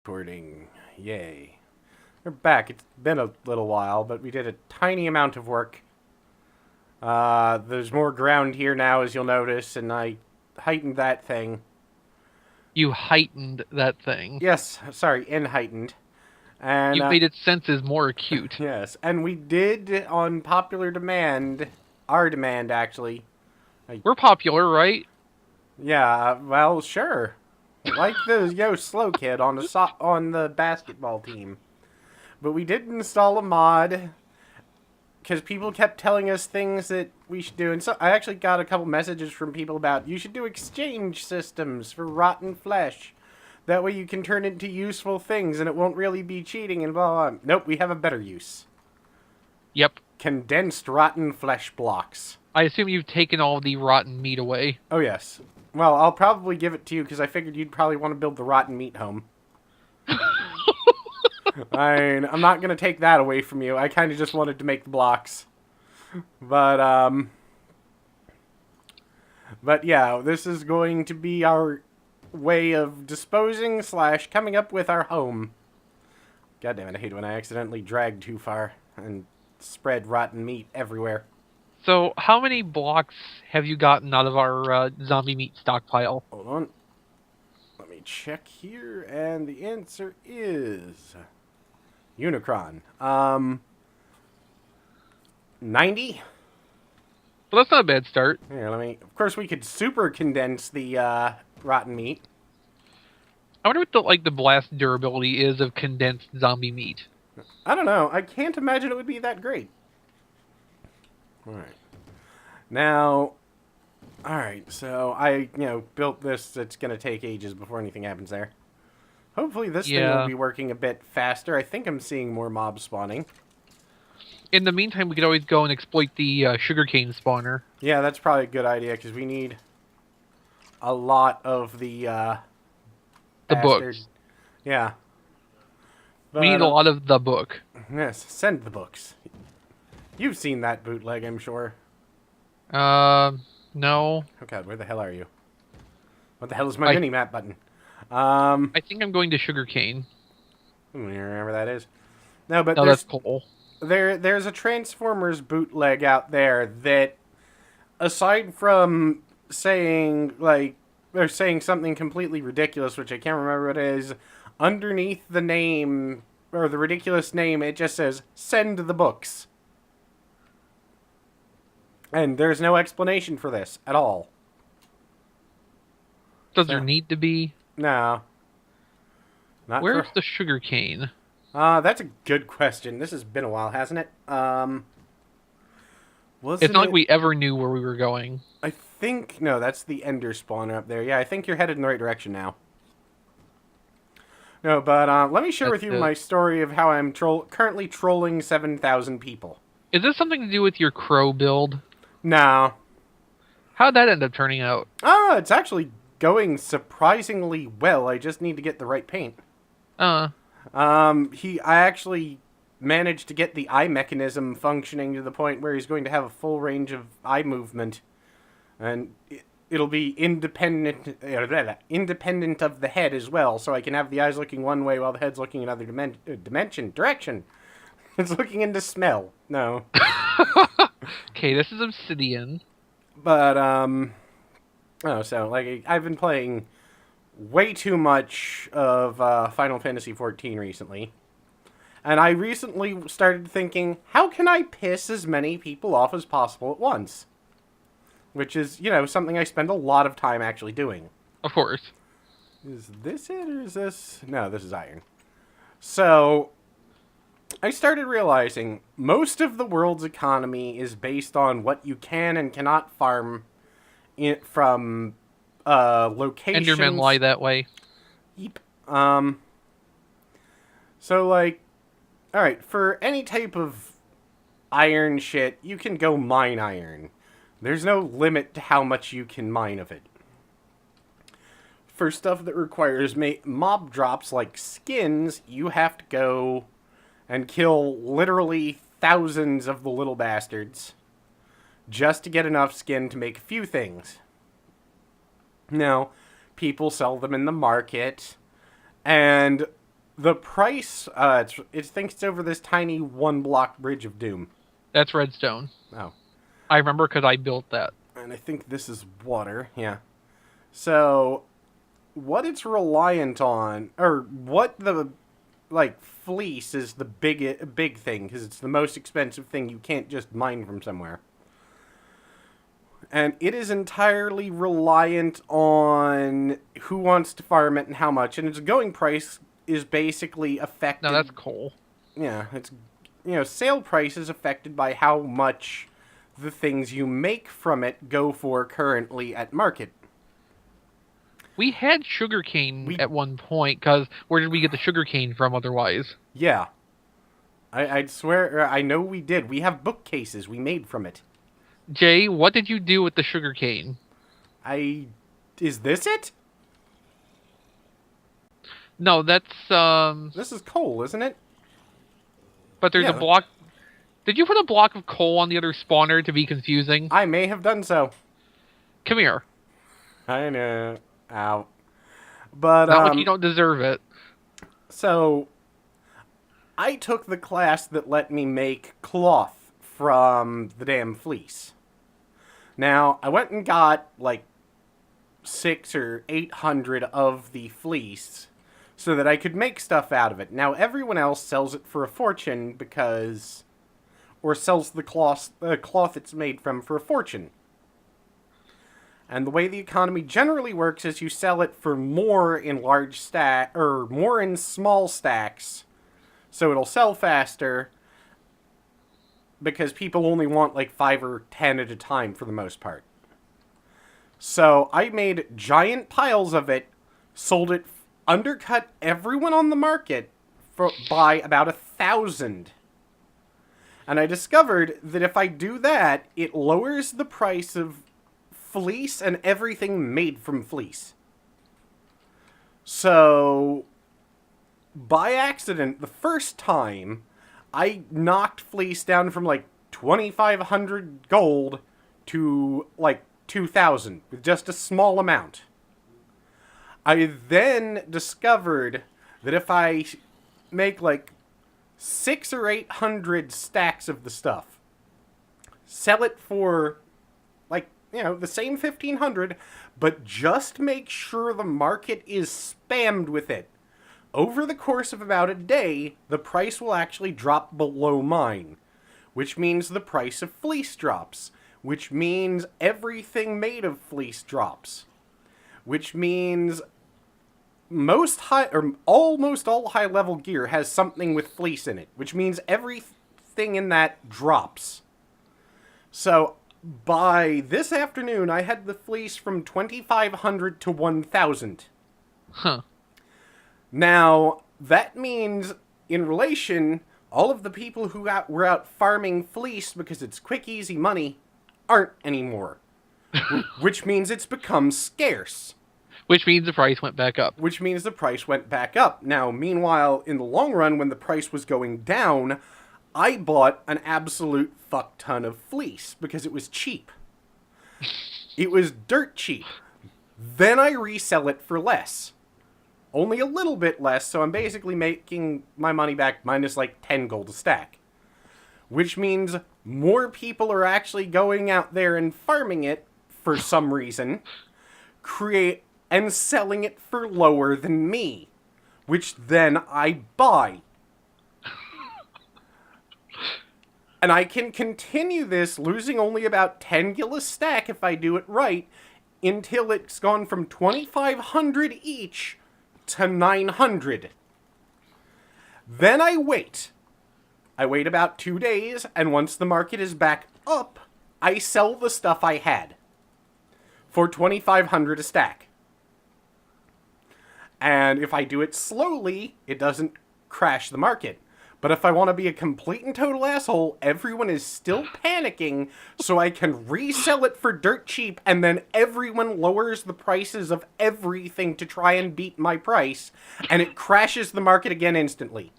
Recording. Yay. We're back. It's been a little while, but we did a tiny amount of work. There's more ground here now, as you'll notice, and I heightened that thing. You heightened that thing. Yes, sorry, heightened. And, You've made its senses more acute. yes, and we did, on popular demand, our demand, actually. We're popular, right? Yeah, well, sure. Like the slow kid on the basketball team. But we did install a mod because people kept telling us things that we should do. And so I actually got a couple messages from people about you should do exchange systems for rotten flesh. That way you can turn it into useful things and it won't really be cheating and blah, blah. Nope, we have a better use. Yep. Condensed rotten flesh blocks. I assume you've taken all the rotten meat away. Oh, yes. Well, I'll probably give it to you because I figured you'd probably want to build the rotten meat home. I'm not going to take that away from you. I kind of just wanted to make the blocks. But yeah, this is going to be our way of disposing / coming up with our home. God damn it, I hate when I accidentally drag too far and spread rotten meat everywhere. So, how many blocks have you gotten out of our zombie meat stockpile? Hold on. Let me check here, and the answer is Unicron. 90? Well, that's not a bad start. Here, of course, we could super condense the rotten meat. I wonder what the blast durability is of condensed zombie meat. I don't know. I can't imagine it would be that great. Alright. Now, alright, so I, built this. It's going to take ages before anything happens there. Hopefully this thing will be working a bit faster. I think I'm seeing more mobs spawning. In the meantime, we could always go and exploit the sugarcane spawner. Yeah, that's probably a good idea, because we need a lot of the books. Yeah. But, we need a lot of the book. Yes, send the books. You've seen that bootleg, I'm sure. No. Oh god, where the hell are you? What the hell is my mini-map button? I think I'm going to sugarcane. You remember that is? No, but that's coal. There's a Transformers bootleg out there that, aside from saying, they're saying something completely ridiculous, which I can't remember what it is, underneath the name, or the ridiculous name, it just says, send the books. And there's no explanation for this at all. Does there need to be? No. Where's the sugarcane? That's a good question. This has been a while, hasn't it? It's not like we ever knew where we were going. I think... No, that's the Ender spawner up there. Yeah, I think you're headed in the right direction now. No, but let me share with you my story of how I'm currently trolling 7,000 people. Is this something to do with your crow build? No. How'd that end up turning out? It's actually going surprisingly well. I just need to get the right paint. I actually managed to get the eye mechanism functioning to the point where he's going to have a full range of eye movement. And it'll be independent of the head as well, so I can have the eyes looking one way while the head's looking another direction. It's looking into smell. No. Okay, this is obsidian. But, I've been playing way too much of Final Fantasy XIV recently. And I recently started thinking, how can I piss as many people off as possible at once? Which is, something I spend a lot of time actually doing. Of course. Is this it, or is this... No, this is iron. So, I started realizing most of the world's economy is based on what you can and cannot farm from locations. Endermen lie that way. Yep. So, alright, for any type of iron shit, you can go mine iron. There's no limit to how much you can mine of it. For stuff that requires mob drops like skins, you have to go and kill literally thousands of the little bastards just to get enough skin to make a few things. Now, people sell them in the market, and The price, it thinks it's over this tiny one-block bridge of doom. That's redstone. Oh. I remember because I built that. And I think this is water, yeah. So, what it's reliant on, or what the, like, fleece is the big thing, because it's the most expensive thing you can't just mine from somewhere. And it is entirely reliant on who wants to farm it and how much, and its going price is basically affected... No, that's coal. Yeah, it's, sale price is affected by how much the things you make from it go for currently at market. We had sugarcane at one point, because where did we get the sugarcane from otherwise? Yeah. I'd swear, I know we did. We have bookcases we made from it. Jay, what did you do with the sugarcane? Is this it? No, that's, This is coal, isn't it? But there's Yeah. a block... Did you put a block of coal on the other spawner to be confusing? I may have done so. Come here. I know. Ow. But, Not like you don't deserve it. So, I took the class that let me make cloth from the damn fleece. Now, I went and got, like, 600 or 800 of the fleece so that I could make stuff out of it. Now, everyone else sells it for a fortune because... or sells the cloth it's made from for a fortune. And the way the economy generally works is you sell it for more in more in small stacks, so it'll sell faster, because people only want like 5 or 10 at a time for the most part. So I made giant piles of it, sold it, undercut everyone on the market by about 1,000. And I discovered that if I do that, it lowers the price of fleece and everything made from fleece. So, by accident, the first time, I knocked fleece down from like 2,500 gold to like 2,000 with just a small amount. I then discovered that if I make like 600 or 800 stacks of the stuff, sell it for like, the same 1,500, but just make sure the market is spammed with it. Over the course of about a day, the price will actually drop below mine, which means the price of fleece drops, which means everything made of fleece drops, which means almost all high-level gear has something with fleece in it, which means everything in that drops. So, by this afternoon, I had the fleece from 2,500 to 1,000. Huh. Now, that means, in relation, all of the people who were out farming fleece because it's quick, easy money aren't anymore. Which means it's become scarce. Which means the price went back up. Which means the price went back up. Now, meanwhile, in the long run, when the price was going down, I bought an absolute fuck ton of fleece because it was cheap. It was dirt cheap. Then I resell it for less. Only a little bit less, so I'm basically making my money back minus like 10 gold a stack. Which means more people are actually going out there and farming it for some reason, and selling it for lower than me, which then I buy. And I can continue this, losing only about 10 gil a stack if I do it right, until it's gone from 2,500 each to 900. Then I wait. I wait about 2 days, and once the market is back up, I sell the stuff I had for 2,500 a stack. And if I do it slowly, it doesn't crash the market. But if I want to be a complete and total asshole, everyone is still panicking, so I can resell it for dirt cheap, and then everyone lowers the prices of everything to try and beat my price, and it crashes the market again instantly.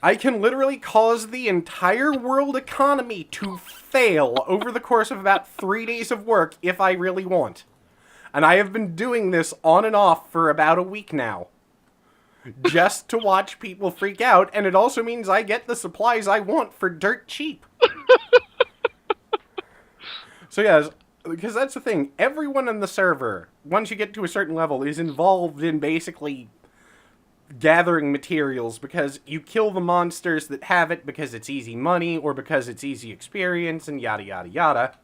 I can literally cause the entire world economy to fail over the course of about 3 days of work if I really want. And I have been doing this on and off for about a week now. just to watch people freak out, and it also means I get the supplies I want for dirt cheap. So yeah, because that's the thing. Everyone in the server, once you get to a certain level, is involved in basically gathering materials because you kill the monsters that have it because it's easy money or because it's easy experience and yada yada yada.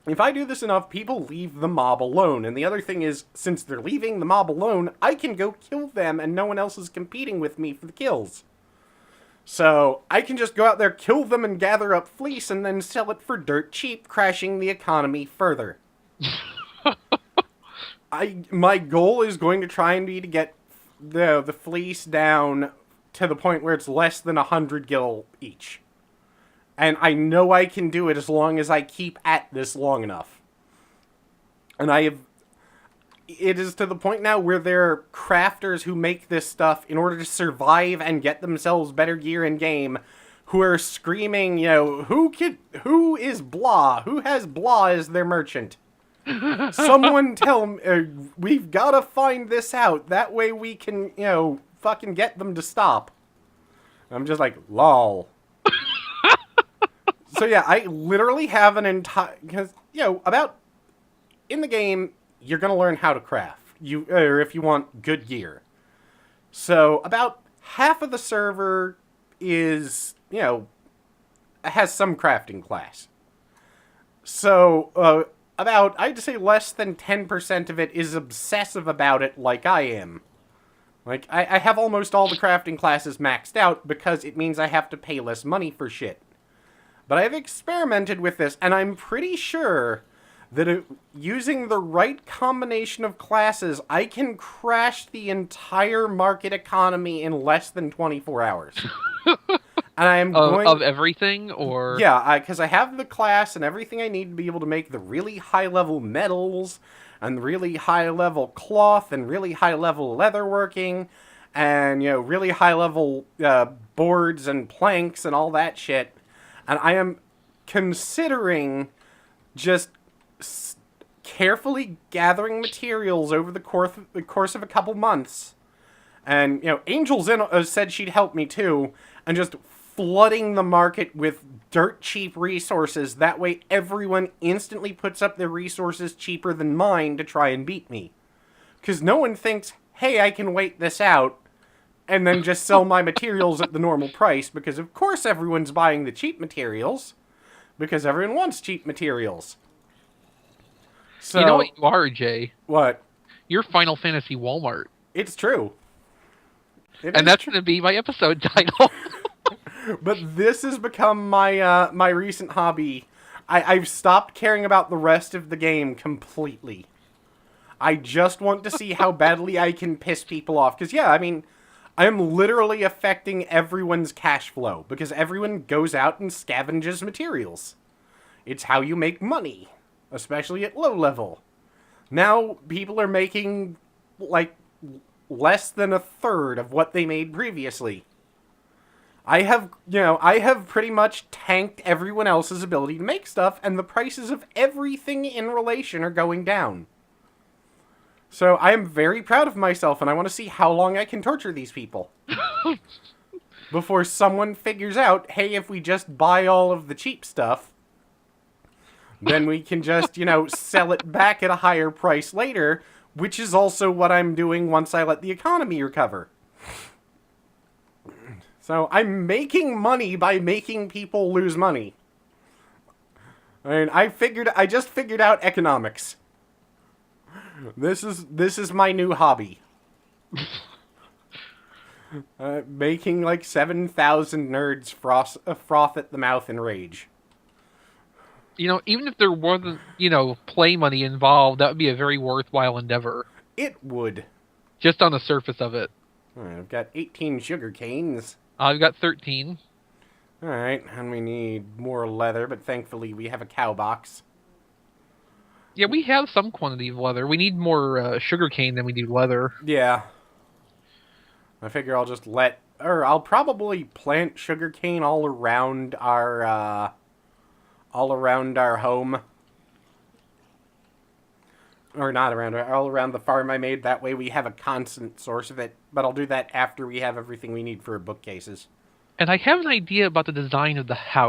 If I do this enough, people leave the mob alone. And the other thing is, since they're leaving the mob alone, I can go kill them and no one else is competing with me for the kills. So I can just go out there, kill them, and gather up fleece and then sell it for dirt cheap, crashing the economy further. My goal is going to try and be to get the fleece down to the point where it's less than 100 gil each. And I know I can do it as long as I keep at this long enough. And it is to the point now where there are crafters who make this stuff in order to survive and get themselves better gear in game, who are screaming, who is blah? Who has blah as their merchant? Someone tell me, we've got to find this out. That way we can, fucking get them to stop. I'm just like, lol. So yeah, I literally have an entire, because, about, in the game, you're going to learn how to craft, or if you want good gear. So about half of the server is, has some crafting class. So, I'd say less than 10% of it is obsessive about it like I am. Like, I have almost all the crafting classes maxed out because it means I have to pay less money for shit. But I've experimented with this, and I'm pretty sure that using the right combination of classes, I can crash the entire market economy in less than 24 hours. And I am of everything, or yeah, because I have the class and everything I need to be able to make the really high-level metals and really high-level cloth and really high-level leatherworking and really high-level boards and planks and all that shit. And I am considering just carefully gathering materials over the course of a couple months. And, Angel's said she'd help me too, and just flooding the market with dirt cheap resources. That way everyone instantly puts up their resources cheaper than mine to try and beat me. Because no one thinks, hey, I can wait this out and then just sell my materials at the normal price, because of course everyone's buying the cheap materials, because everyone wants cheap materials. So, you know what you are, Jay? What? You're Final Fantasy Walmart. It's true. And that's going to be my episode title. But this has become my my recent hobby. I've stopped caring about the rest of the game completely. I just want to see how badly I can piss people off. Because, yeah, I mean, I'm literally affecting everyone's cash flow, because everyone goes out and scavenges materials. It's how you make money, especially at low level. Now, people are making, like, less than a third of what they made previously. I have pretty much tanked everyone else's ability to make stuff, and the prices of everything in relation are going down. So I am very proud of myself, and I want to see how long I can torture these people. Before someone figures out, hey, if we just buy all of the cheap stuff, then we can just, sell it back at a higher price later, which is also what I'm doing once I let the economy recover. So I'm making money by making people lose money. I mean, I just figured out economics. This is my new hobby. Making like 7,000 nerds froth at the mouth in rage. Even if there wasn't, play money involved, that would be a very worthwhile endeavor. It would. Just on the surface of it. Alright, I've got 18 sugar canes. I've got 13. Alright, and we need more leather, but thankfully we have a cow box. Yeah, we have some quantity of leather. We need more sugarcane than we do leather. Yeah. I figure I'll probably plant sugarcane all around our home. Or not around, all around the farm I made. That way we have a constant source of it. But I'll do that after we have everything we need for bookcases. And I have an idea about the design of the house.